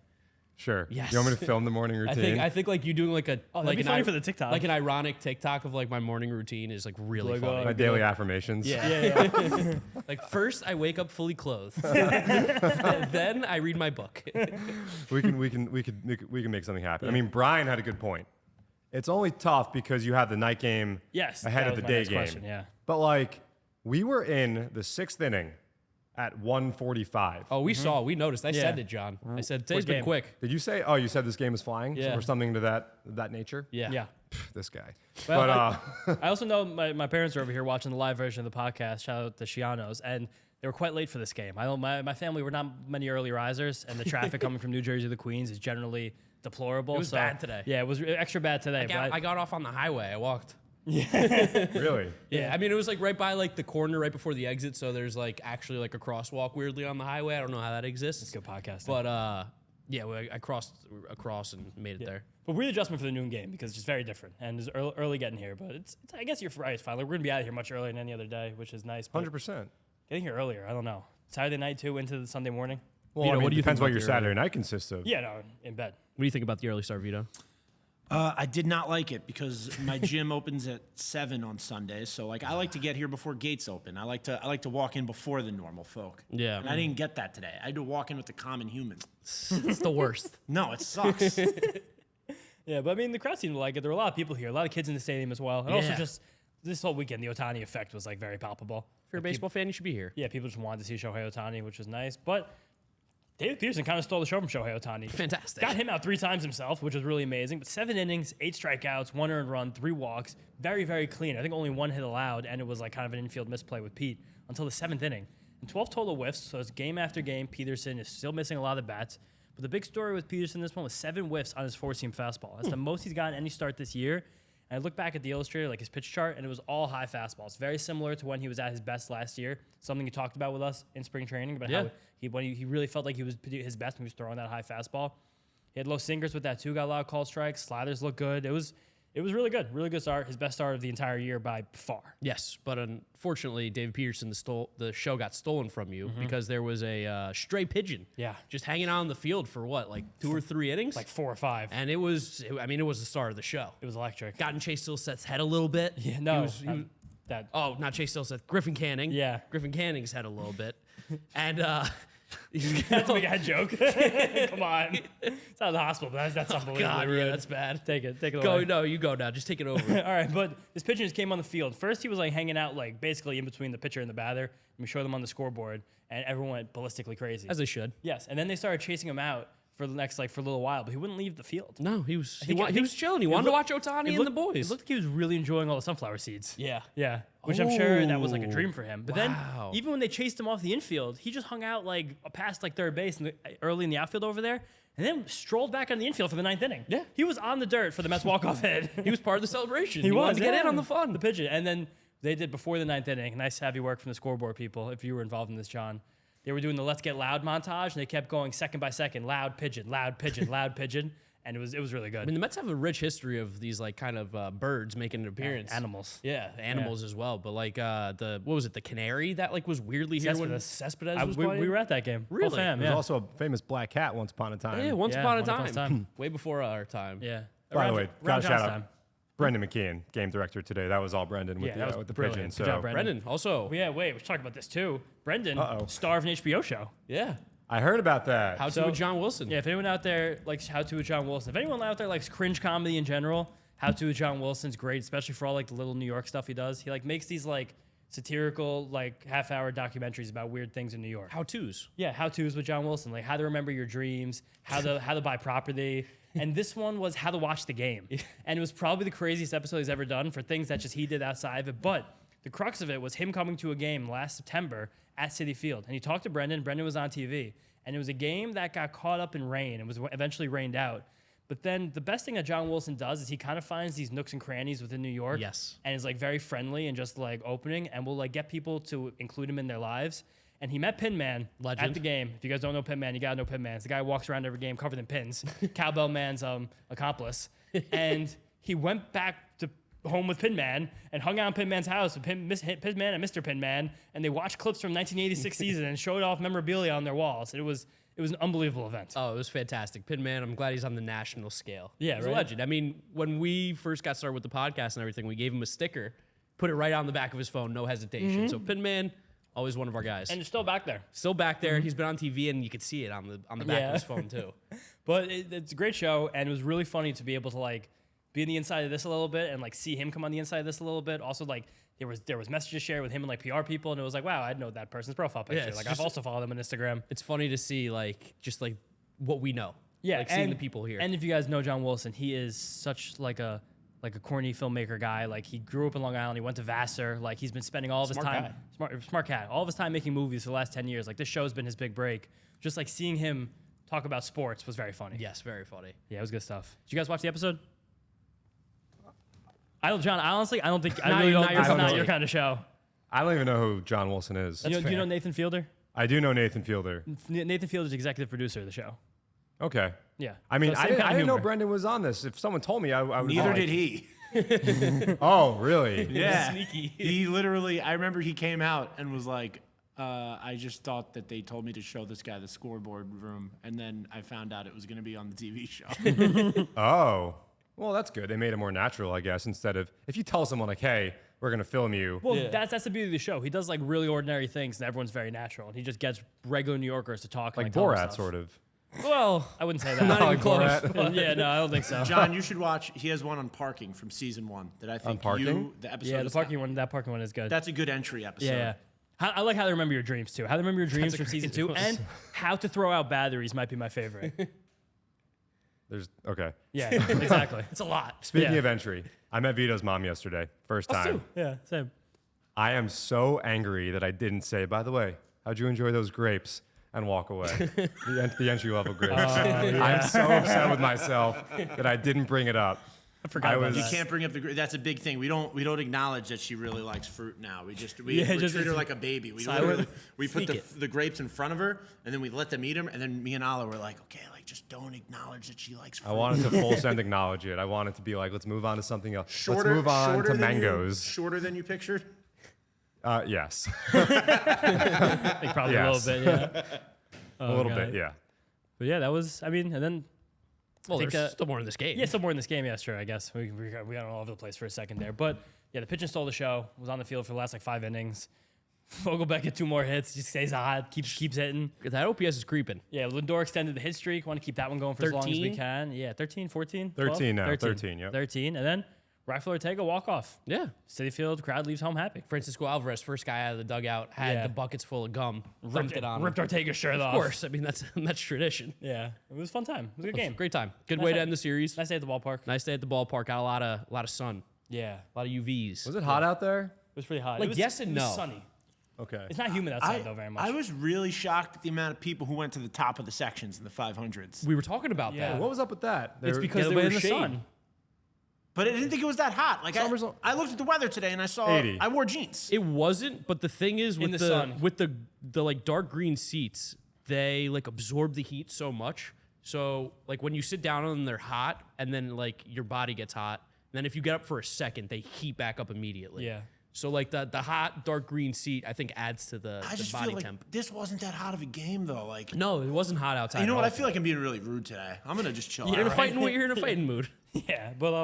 Sure. Yes. You want me to film the morning routine? I think like you doing like that'd be funny for the TikTok. like an ironic TikTok of like my morning routine is like really Like, funny. my daily affirmations. Yeah. Yeah. Like first I wake up fully clothed, then I read my book. we can make something happen. I mean, Brian had a good point. It's only tough because you have the night game Yes. ahead that of was the my day next game. question, yeah. But like, we were in the 6th inning at 1:45. Oh, we noticed. I Yeah. said it, John. I said today's been game. quick. Did you say? Oh, you said this game is flying, Yeah. or something to that nature. Yeah. Yeah. This guy. Well, But I also know my parents are over here watching the live version of the podcast. Shout out to Shianos. And they were quite late for this game. I know my family were not many early risers, and the traffic coming from New Jersey to the Queens is generally deplorable. It was bad today. Yeah, it was extra bad today. I got off on the highway. I walked. really, Yeah, I mean it was like right by like the corner, right before the exit. So there's like actually like a crosswalk weirdly on the highway. I don't know how that exists. Good podcast. But yeah, I crossed across and made it there. But weird adjustment for the noon game because it's just very different and it's early getting here. But it's I guess you're right. It's fine. Like, we're gonna be out of here much earlier than any other day, which is nice. But 100%. getting here earlier, I don't know. Saturday night too into the Sunday morning. Well, Vito, I mean, what do you depends think what about your the Saturday night consists of. Yeah, no, in bed. What do you think about the early start, Vito? I did not like it because my gym opens at 7 on Sundays. So like I like to get here before gates open. I like to walk in before the normal folk. Yeah. And I didn't get that today. I had to walk in with the common human. It's the worst. No, it sucks. Yeah, but I mean the crowd seemed to like it. There were a lot of people here, a lot of kids in the stadium as well, and also Yeah. just this whole weekend, the Ohtani effect was like very palpable. If you're a baseball fan, you should be here. Yeah, people just wanted to see Shohei Ohtani, which was nice. But David Peterson kind of stole the show from Shohei Ohtani. Fantastic. Got him out 3 times himself, which was really amazing. But 7 innings, 8 strikeouts, 1 earned run, 3 walks. Very, very clean. I think only 1 hit allowed, and it was like kind of an infield misplay with Pete until the 7th inning. And 12 total whiffs, so it's game after game. Peterson is still missing a lot of bats. But the big story with Peterson this one was 7 whiffs on his 4-seam fastball. That's the most he's gotten any start this year. And I look back at the Illustrator, like his pitch chart, and it was all high fastballs. Very similar to when he was at his best last year. Something he talked about with us in spring training about how he really felt like he was his best when he was throwing that high fastball. He had low sinkers with that too. Got a lot of call strikes. Sliders looked good. It was It was really good start. His best start of the entire year by far. Yes, but unfortunately, David Peterson, the show got stolen from you because there was a stray pigeon. Yeah. Just hanging out on the field for what, like 2 or 3 innings? Like 4 or 5. And it was the star of the show. It was electric. Got in Chase Stillset's head a little bit. Yeah, no. That oh, not Chase Stillset, Griffin Canning. Yeah. Griffin Canning's head a little bit. And That's a big head joke. Come on. It's out of the hospital, but that's unbelievable. God, yeah, that's bad. Take it Go, away. no, you go now. Just take it over. All right, but this pitcher just came on the field. First, he was like hanging out, like basically in between the pitcher and the batter. And we showed them on the scoreboard, and everyone went ballistically crazy. As they should. Yes, and then they started chasing him out for the next for a little while, but he wouldn't leave the field. No, he was I think chilling. He wanted to watch Ohtani and the boys. It looked like he was really enjoying all the sunflower seeds. Yeah. Yeah, which I'm sure that was like a Oh, dream for him. But wow. then, even when they chased him off the infield, he just hung out like past like third base and early in the outfield over there, and then strolled back on the infield for the 9th inning. Yeah. He was on the dirt for the Mets walk-off hit. He was part of the celebration. He wanted to get yeah. in on the fun. The pigeon. And then they did before the 9th inning. Nice to have you work from the scoreboard, people, if you were involved in this, John. They were doing the Let's Get Loud montage, and they kept going second by second, loud pigeon, loud pigeon, loud pigeon. And it was really I good. mean, the Mets have a rich history of these like kind of birds making an appearance. Animals. Yeah, animals as well. But like what was it? The canary that like was weirdly here when Cespedes was playing. We were at that game. Really? Whole fam, There's yeah. also a famous black cat once upon a time. Yeah, once Yeah, upon a once upon a time. time. Way before our time. Yeah. By the way, got a shout time. out. Brendan McKeon, game director today. That was all Brendan with Yeah, that was with the brilliant. pigeon. Good So job, Brendan. Brendan, also. Yeah, wait, we should talk about this too. Brendan, Uh-oh. star of an HBO show. Yeah. I heard about that. How to So- with John Wilson. Yeah, if anyone out there likes How To with John Wilson, if anyone out there likes cringe comedy in general, How To with John Wilson's great, especially for all like the little New York stuff he does. He like makes these like satirical like half-hour documentaries about weird things in New York. How to's. Yeah, how to's with John Wilson, like how to remember your dreams, how to buy property. And this one was how to watch the game. And it was probably the craziest episode he's ever done for things that just he did outside of it. But the crux of it was him coming to a game last September at Citi Field. And he talked to Brendan. Brendan was on TV. And it was a game that got caught up in rain and was eventually rained out. But then the best thing that John Wilson does is he kind of finds these nooks and crannies within New York. Yes. And is like very friendly and just like opening and will like get people to include him in their lives. And he met Pin Man Legend. at the game. If you guys don't know Pin Man, you gotta know Pin Man. It's the guy who walks around every game covered in pins. Cowbell Man's accomplice. And he went back to home with Pin Man and hung out in Pin Man's house with Pin Man and Mr. Pin Man. And they watched clips from 1986 season and showed off memorabilia on their walls. It was an unbelievable event. Oh, it was fantastic. Pin Man, I'm glad he's on the national scale. Yeah, he's right? a legend. I mean, when we first got started with the podcast and everything, we gave him a sticker, put it right on the back of his phone, no hesitation. So Pin Man, always one of our guys. And it's still back there. Still back there. He's been on TV, and you could see it on the back of his phone too. But it's a great show, and it was really funny to be able to like be on the inside of this a little bit and like see him come on the inside of this a little bit. Also, like there was messages shared with him and like PR people, and it was like, wow, I know that person's profile picture. it's Like just- I've also followed him on Instagram. It's funny to see like just like what we know. Yeah, like seeing the people here. And if you guys know John Wilson, he is such like a corny filmmaker guy. Like he grew up in Long Island. He went to Vassar. Like he's been spending all of his Smart time, guy. smart cat, all of his time making movies for the last 10 years. Like this show's been his big break. Just like seeing him talk about sports was very funny. yes, very funny. Yeah, it was good stuff. Did you guys watch the episode? John, honestly, I don't think Not really your- don't. not It's your not thing. your kind of show. I don't even know who John Wilson is. Do you know Nathan Fielder? I do know Nathan Fielder. Nathan Fielder is executive producer of the show. Okay. Yeah. I mean, So I same didn't, kind I of didn't know humor. Brendan was on this. If someone told me, I would. Neither be did he. Oh, really? Yeah. Sneaky. He literally, I remember he came out and was like, I just thought that they told me to show this guy the scoreboard room. And then I found out it was going to be on the TV show. Oh. Well, that's good. They made it more natural, I guess, instead of if you tell someone like, "Hey, we're gonna film you." Well, Yeah. that's the beauty of the show. He does like really ordinary things, and everyone's very natural. And he just gets regular New Yorkers to talk like and tell him Borat, stuff. sort of. Well, I wouldn't say that. Not even close. Borat. Yeah, no, I don't think so. John, you should watch. He has one on parking from season 1 that I think parking? the episode. Yeah, the is- parking one. That parking one is good. That's a good entry episode. yeah. I like how to remember your dreams too. How to remember your dreams a from great season 2, and how to throw out batteries might be my favorite. There's okay. Yeah, exactly. It's a lot. Speaking Yeah. of entry, I met Vito's mom yesterday. First Us time. too. Yeah, same. I am so angry that I didn't say, by the way, how'd you enjoy those grapes? And walk away. the entry level grapes. I'm so upset with myself that I didn't bring it up. I forgot about You that. can't bring up that's a big thing. We don't acknowledge that she really likes fruit now. We just Yeah, just- treat her like a baby. We Silent. literally we put Sneak the grapes in front of her and then we let them eat them and then me and Ala were like, okay, like just don't acknowledge that she likes fruit. I wanted to full send acknowledge it. I wanted to be like, let's move on to something else. Shorter, let's move on shorter to than mangoes. Shorter than you pictured? Yes. I think probably Yes. a little bit, yeah. A little bit, yeah. But yeah, that was, I mean, and then Well, think, there's still more in this game. yeah, still more in this game. Yeah, sure. I guess we got all over the place for a second there, but yeah, the pitching stole the show. Was on the field for the last like 5 innings. Vogelbeck had 2 more hits. Just stays hot. Keeps hitting. That OPS is creeping. Yeah, Lindor extended the hit streak. Want to keep that one going for as long as we 13? can. Yeah, 13, 14, 12? 13 now. 13, yep. 13, and then Rafael Ortega walk off. Yeah. City Field crowd leaves home happy. Francisco Alvarez, first guy out of the dugout, had Yeah. the buckets full of gum, dumped it on him. Ripped Ortega's shirt off. Of course. I mean, that's tradition. Yeah, it was a fun time. It was a good game. Great time. Good Nice way to time. end the series. Nice day at the ballpark. Nice day at the ballpark. Got a lot of sun, Yeah, a lot of UVs. Was it hot out there? it was pretty hot. Like, it was, yes and it was no. sunny. Okay. It's not humid outside though very much. I was really shocked at the amount of people who went to the top of the sections in the 500s. We were talking about Yeah. that. What was up with that? It's because Get they away were in the shade. sun. But I didn't think it was that hot. Like Summer's I looked at the weather today and I saw 80. I wore jeans. It wasn't, but the thing is with the sun. with the like dark green seats, they like absorb the heat so much. So like when you sit down on them, they're hot, and then like your body gets hot. And then if you get up for a second, they heat back up immediately. Yeah. So like the hot dark green seat, I think adds to the I just body feel like temp. this wasn't that hot of a game though. Like No, it wasn't hot outside. you know at what? all. I feel like I'm being really rude today. I'm gonna just chill you're in a out. fighting you're in a fighting mood. Yeah, but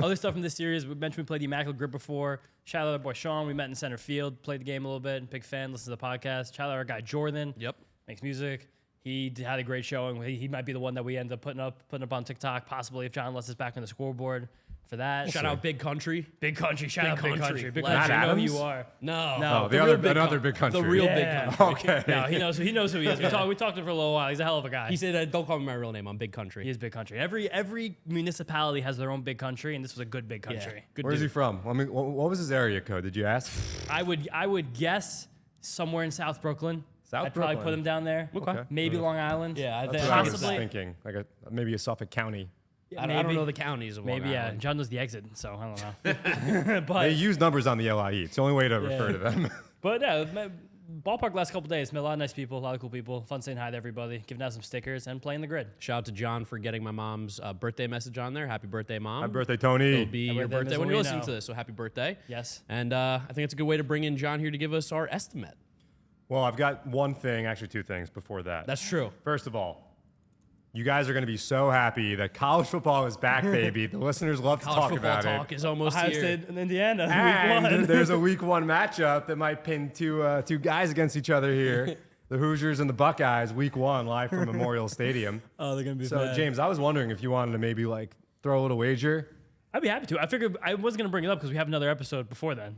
other stuff from this series, we mentioned we played the Immaculate Grip before. Shout out our boy Sean. We met in center field, played the game a little bit. Big fan, listen to the podcast. Shout out our guy Jordan. Yep. Makes music. He had a great showing. He might be the one that we end up putting up on TikTok, possibly if John lets us back on the scoreboard for that. Shout out Big Country. Big Country. Shout out Big Country. Country. Big Legend. Country. I know who Adams? you are. No, No, the real other another big country. The real Yeah. Big Country. Okay. No, he knows who he is. We talked to him for a little while. He's a hell of a guy. He said, "Don't call me my real name. I'm Big Country." He is Big Country. Every municipality has their own Big Country, and this was a good Big Country. Good Where's he dude. from? I mean, what was his area code? Did you ask? I would guess somewhere in South Brooklyn. South I'd probably Brooklyn. put him down there. Okay. Maybe Long Island. Yeah, I That's think what I was Possibly. thinking. Like maybe a Suffolk County. I don't know the counties of Maybe Long yeah. Island. John knows the exit, so I don't know. They but use numbers on the LIE. It's the only way to refer to them. but yeah, ballpark last couple days. Met a lot of nice people, a lot of cool people. Fun saying hi to everybody, giving out some stickers, and playing the grid. Shout out to John for getting my mom's birthday message on there. Happy birthday, Mom. Happy birthday, Tony. It'll be Happy your birthday, birthday Ms. when you're listening Marino. to this, so happy birthday. Yes. And I think it's a good way to bring in John here to give us our Esti-Met. Well, I've got one thing, actually 2 things before that. That's true. First of all, you guys are going to be so happy that college football is back, baby. The listeners love to College talk football about talk it. is almost Ohio here. State and Indiana. And week 1. there's a week 1 matchup that might pin two guys against each other here. The Hoosiers and the Buckeyes, week 1, live from Memorial Stadium. Oh, they're gonna be So, bad. James, I was wondering if you wanted to maybe like throw a little wager. I'd be happy to. I figured I was gonna bring it up because we have another episode before then.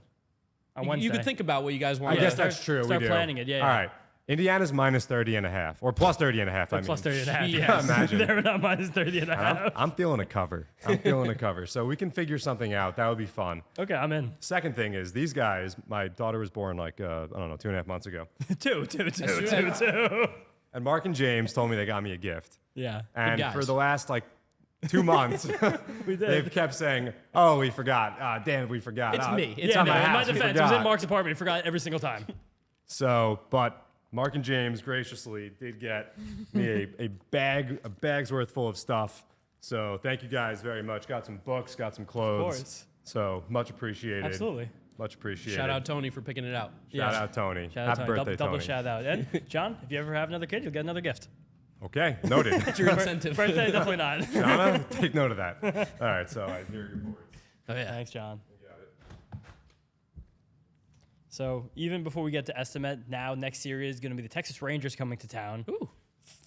On Wednesday. You could think about what you guys want. I guess start- that's true. start we do. planning it, yeah, All yeah. right. Indiana's minus 30.5 or plus 30.5. I mean, plus 30 and a half. Yes. Imagine. They're not minus 30 and a half. I'm feeling a cover. I'm feeling a cover. So we can figure something out. That would be fun. Okay, I'm in. Second thing is these guys. My daughter was born like I don't know 2.5 months ago, Two. and Mark and James told me they got me a gift. Yeah. And guys. for the last like 2 months, We did. they've kept saying, "Oh, we forgot. Damn, we forgot." It's Ah, me. It's yeah, on no, my in my house. we defense, it was in forgot. Mark's apartment. He forgot every single time. So, but Mark and James graciously did get me a bag's worth full of stuff. So thank you guys very much. Got some books, got some clothes. course. So much appreciated. Absolutely. Much appreciated. Shout out Tony for picking it out. Shout out Tony. Shout out Happy Tony. birthday, Double Tony. shout out. And John, if you ever have another kid, you'll get another gift. Okay, noted. Your incentive. Birthday, definitely not. Shauna, take note of that. All right, so I hear your words. Oh yeah. Thanks, John. You got it. So even before we get to Esti-Met, now next series is going to be the Texas Rangers coming to town. Ooh.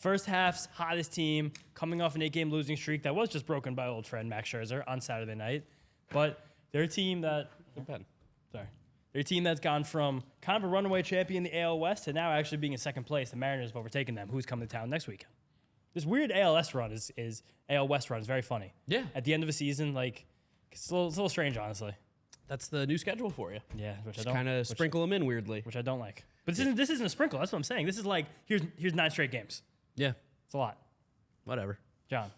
First half's hottest team, coming off an 8-game losing streak that was just broken by old friend Max Scherzer on Saturday night. But they're a team that they're a team that's gone from kind of a runaway champion in the AL West to now actually being in second place. The Mariners have overtaken them. Who's coming to town next weekend? This weird ALS run is AL West run is very funny. Yeah. At the end of a season, like it's a little strange, honestly. That's the new schedule for you. Yeah, which Just I don't kind of sprinkle them in weirdly. which I don't like. But this isn't a sprinkle. That's what I'm saying. This is like here's 9 straight games. Yeah. It's a lot. Whatever. John,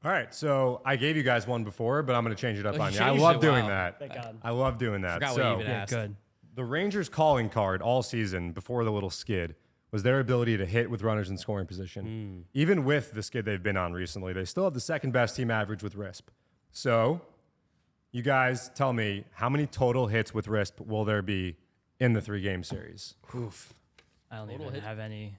All right, so I gave you guys one before, but I'm going to change it up Oh, you on you. I changed love it, doing wow. that. thank God. I love doing that. Forgot what so, you even asked. Good. the Rangers calling card all season before the little skid was their ability to hit with runners in scoring position. Even with the skid they've been on recently, they still have the second best team average with RISP. So you guys tell me, how many total hits with RISP will there be in the 3-game series? Oof. I don't even have any.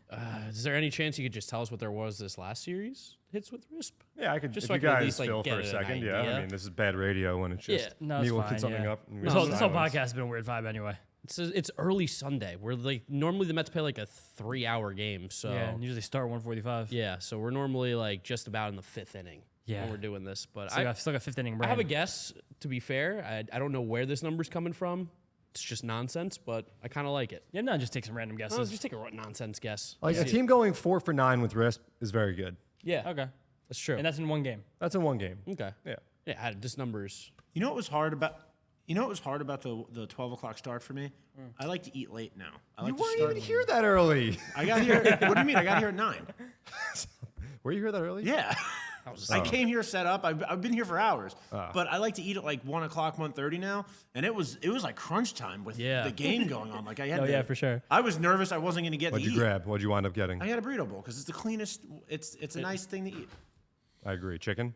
Is there any chance you could just tell us what there was this last series? Hits with RISP? Yeah, I could Just if so you I can at guys least, like, fill get for a an second. Yeah, idea. I mean, this is bad radio when it's just No, it's me looking fine, something yeah. up. and This whole silence. podcast has been a weird vibe anyway. It's early Sunday. We're like normally the Mets play like a 3-hour game. So Yeah, and usually start 145. yeah, so we're normally like just about in the 5th inning Yeah. when we're doing this. But Still got a 5th inning I have a run. guess, to be fair. I don't know where this number's coming from. It's just nonsense, but I kind of like it. Yeah, no, just take some random Let's guesses. just take a nonsense guess. Like a team going 4 for 9 with RISP is very good. Yeah, Okay. that's true. And that's in one game. That's in one game. Okay. Yeah. Yeah, this number's... You know what was hard about? You know what was hard about the 12 o'clock start for me? I like to eat late now. I like You to weren't start even here that early. I got here. What do you mean? I got here at 9. Were you here that early? Yeah. I came here set up. I've been here for hours, but I like to eat at like 1 o'clock, 1:30 now, and it was like crunch time with the game going on. Like I had. Oh, yeah, for sure. I was nervous. I wasn't going to get What'd to you eat. grab? What'd you wind up getting? I got a burrito bowl because it's the cleanest. It's a nice thing to eat. I agree. Chicken.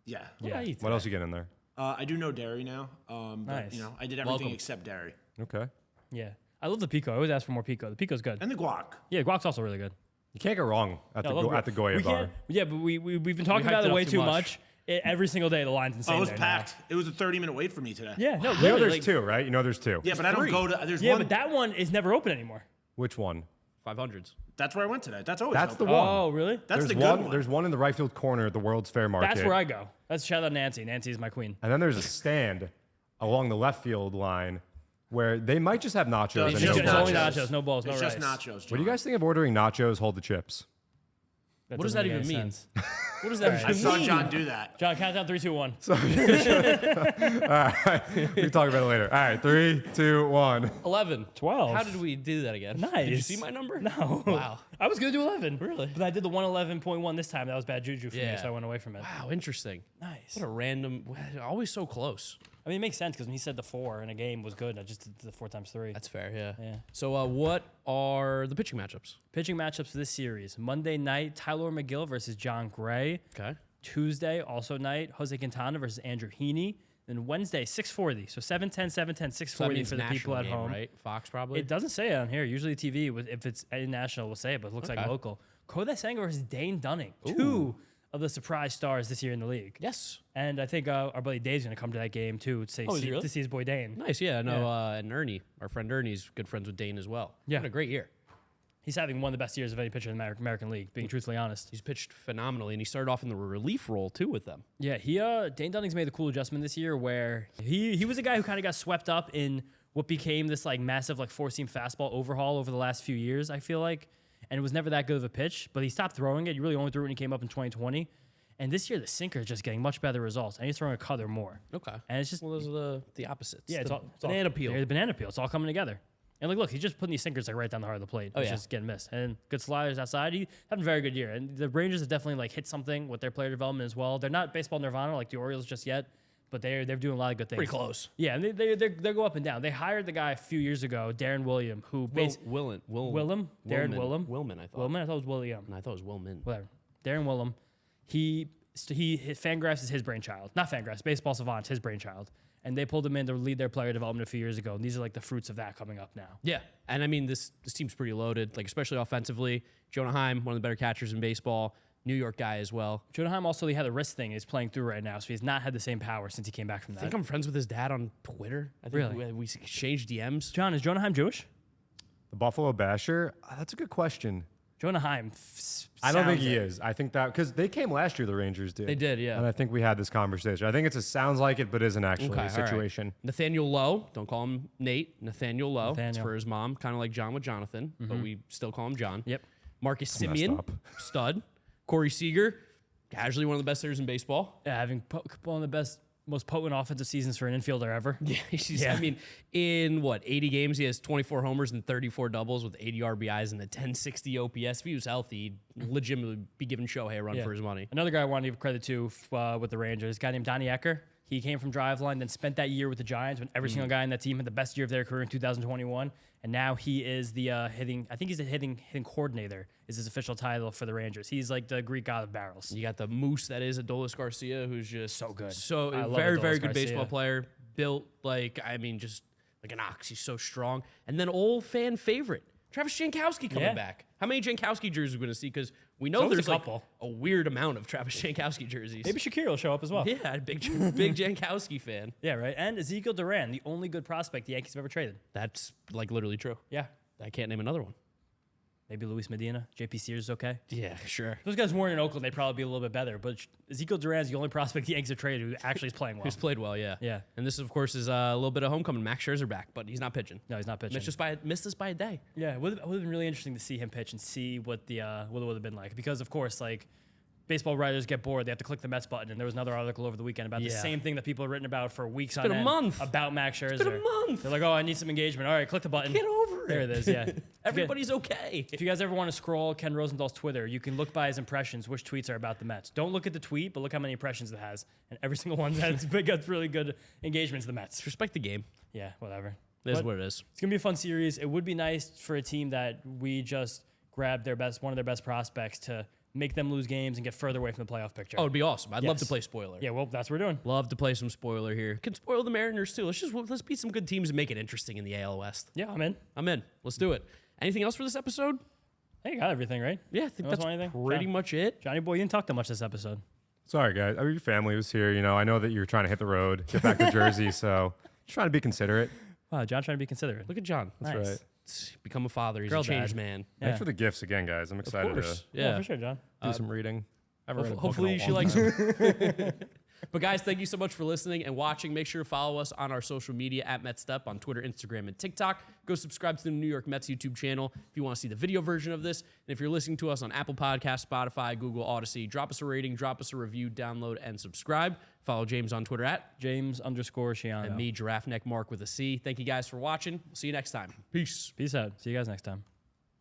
Yeah. Yeah. What else you get in there? I do no dairy now. But, Nice. you know, I did everything Welcome. except dairy Okay. Yeah. I love the pico. I always ask for more pico. The pico's good. and the guac. Yeah, guac's also really good. You can't go wrong at the Goya we bar. can't- Yeah, but we've been talking hyped about it it up way too too much. much. Every single day, the line's insane. Oh, it was there packed. It was a 30-minute wait for me today. Now. Yeah, no, You know literally. there's like- two, right? You know there's two. Yeah, but I don't go to. There's Yeah, one. but that one is never open anymore. Which one? 500s. That's where I went today. That's always. That's the open. one. Oh, really? That's There's the good one. one. There's one in the right field corner at the World's Fair Market. That's where I go. That's shout out Nancy. Nancy is my queen. And then there's a stand along the left field line where they might just have nachos. It's and just no It's only balls. nachos, no balls, no It's rice. just nachos. What do you guys think of ordering nachos? Hold the chips. That What does doesn't that make even any mean? sense. What does that I even saw mean? John do that. John, count down 3, 2, 1. All right, we can talk about it later. All right, 3, 2, 1. 11. 12. How did we do that again? Nice. Did you see my number? No. Wow. I was going to do 11. Really? But I did the 111.1 this time. That was bad juju for me, Yeah. so I went away from it. Wow, interesting. Nice. What a random... Always so close. I mean, it makes sense because when he said the 4 in a game was good, I just did the 4 times 3. That's fair, yeah. Yeah. So what are the pitching matchups? Pitching matchups for this series. Monday night, Tyler McGill versus John Gray. Okay. Tuesday, also night, Jose Quintana versus Andrew Heaney. Then Wednesday, 6:40. So 7:10, 7:10, So that 6:40 means for the people national at game, home. right? Fox probably? It doesn't say it on here. Usually TV, if it's national, will say it, but it looks like Okay. local. Kodai Senga versus Dane Dunning. Two of the surprise stars this year in the league. Yes. And I think our buddy Dave's going to come to that game too to, Oh, is he really? to see his boy Dane. Nice, yeah. No, and Ernie, our friend Ernie's good friends with Dane as well. Yeah. What a great year. He's having one of the best years of any pitcher in the American League, being truthfully honest. He's pitched phenomenally, and he started off in the relief role, too, with them. Yeah, Dane Dunning's made a cool adjustment this year where he was a guy who kind of got swept up in what became this like massive like 4-seam fastball overhaul over the last few years, I feel like. And it was never that good of a pitch, but he stopped throwing it. You really only threw it when he came up in 2020. And this year, the sinker is just getting much better results. And he's throwing a cutter more. Okay. And it's just, Well, those are the opposites. yeah, it's the all banana peel. The banana peel. It's all coming together. And like, look, he's just putting these sinkers like right down the heart of the plate. Oh, It's yeah. just getting missed. And good sliders outside. He's having a very good year. And the Rangers have definitely like hit something with their player development as well. They're not baseball nirvana like the Orioles just yet, but they're doing a lot of good things. Pretty close. Yeah, and they go up and down. They hired the guy a few years ago, Darren William, who Willem. Willem? Darren Willem? Willman, I thought. Willman, I thought it was William. No, I thought it was Willman. Whatever. Darren Willem. Fangraphs is his brainchild. Not Fangraphs, Baseball Savant, his brainchild. And they pulled him in to lead their player development a few years ago. And these are like the fruits of that coming up now. Yeah, and I mean this team's pretty loaded, like especially offensively. Jonah Heim, one of the better catchers in baseball, New York guy as well. Jonah Heim also he had a wrist thing he's playing through right now, so he's not had the same power since he came back from that. I think I'm friends with his dad on Twitter. I think Really? we exchanged DMs. John, is Jonah Heim Jewish? The Buffalo Basher? That's a good question. Jonah Heim. I don't think sounds he it. is. I think that because they came last year, the Rangers did. They did, yeah. And I think we had this conversation. I think it's a sounds like it, but isn't actually Okay, a all right. situation. Nathaniel Lowe, don't call him Nate. Nathaniel Lowe. It's Nathaniel. for his mom, kind of like John with Jonathan, but we still call him John. Yep. Marcus messed Semien, up. stud. Corey Seager, casually one of the best hitters in baseball. Yeah, having one of the best, most potent offensive seasons for an infielder ever. I mean, in 80 games, he has 24 homers and 34 doubles with 80 RBIs and the 1060 OPS. If he was healthy, he'd legitimately be giving Shohei a run Yeah. for his money. Another guy I want to give credit to with the Rangers, a guy named Donnie Ecker. He came from Driveline, then spent that year with the Giants when every single guy in that team had the best year of their career in 2021. And now he is the hitting coordinator is his official title for the Rangers. He's like the Greek god of barrels. You got the moose that is Adolis Garcia, who's just So good. So I love very, Adolis very good Garcia. baseball player. Built just like an ox. He's so strong. And then old fan favorite, Travis Jankowski coming back. How many Jankowski jerseys are we going to see? Because we know There's there's a like couple. a weird amount of Travis Jankowski jerseys. Maybe Shakira will show up as well. Yeah, big Jankowski fan. Yeah, right. And Ezekiel Duran, the only good prospect the Yankees have ever traded. That's like literally true. Yeah. I can't name another one. Maybe Luis Medina. JP Sears is okay. Yeah, sure. Those guys weren't in Oakland. They'd probably be a little bit better. But Ezekiel Duran's the only prospect the Yankees have traded who actually is playing well. Who's played well, yeah. Yeah. And this, of course, is a little bit of homecoming. Max Scherzer back, but he's not pitching. No, he's not pitching. Missed this by a day. Yeah, it would have been really interesting to see him pitch and see what it would have been like. Because, of course, like, baseball writers get bored. They have to click the Mets button. And there was another article over the weekend about the same thing that people have written about for weeks on been a end month. about Max Scherzer. It's been a month. They're like, oh, I need some engagement. All right, click the button. Get over it. There it is, yeah. Everybody's okay. If you guys ever want to scroll Ken Rosenthal's Twitter, you can look by his impressions which tweets are about the Mets. Don't look at the tweet, but look how many impressions it has. And every single one has got really good engagements to the Mets. Respect the game. Yeah, whatever. It is But what it is. It's going to be a fun series. It would be nice for a team that we just grabbed one of their best prospects to make them lose games and get further away from the playoff picture. Oh, it'd be awesome. I'd love Yes. to play spoiler. Yeah, well, that's what we're doing. Love to play some spoiler here. Can spoil the Mariners too. Let's beat some good teams and make it interesting in the AL West. Yeah, I'm in. I'm in. Let's do it. Anything else for this episode? Hey, you got everything, right? Yeah, I think Else that's want anything? pretty much it. Johnny boy, you didn't talk that much this episode. Sorry, guys. Your family was here. I know that you're trying to hit the road, get back to Jersey, so just trying to be considerate. Wow, John trying to be considerate. Look at John. Nice. right. Become a father. He's Girl a changed dad. man. Yeah. Thanks for the gifts again, guys. I'm Of excited course. Yeah, Yeah. for sure, John. to do some reading. I haven't read a book in a Hopefully she long likes time. it. But guys, thank you so much for listening and watching. Make sure to follow us on our social media at Mets'd on Twitter, Instagram, and TikTok. Go subscribe to the New York Mets YouTube channel if you want to see the video version of this. And if you're listening to us on Apple Podcasts, Spotify, Google, Odyssey, drop us a rating, drop us a review, download, and subscribe. Follow James on Twitter at James_Shiano. and me, Giraffe Neck Mark with a C. Thank you guys for watching. We'll see you next time. Peace. Peace out. See you guys next time.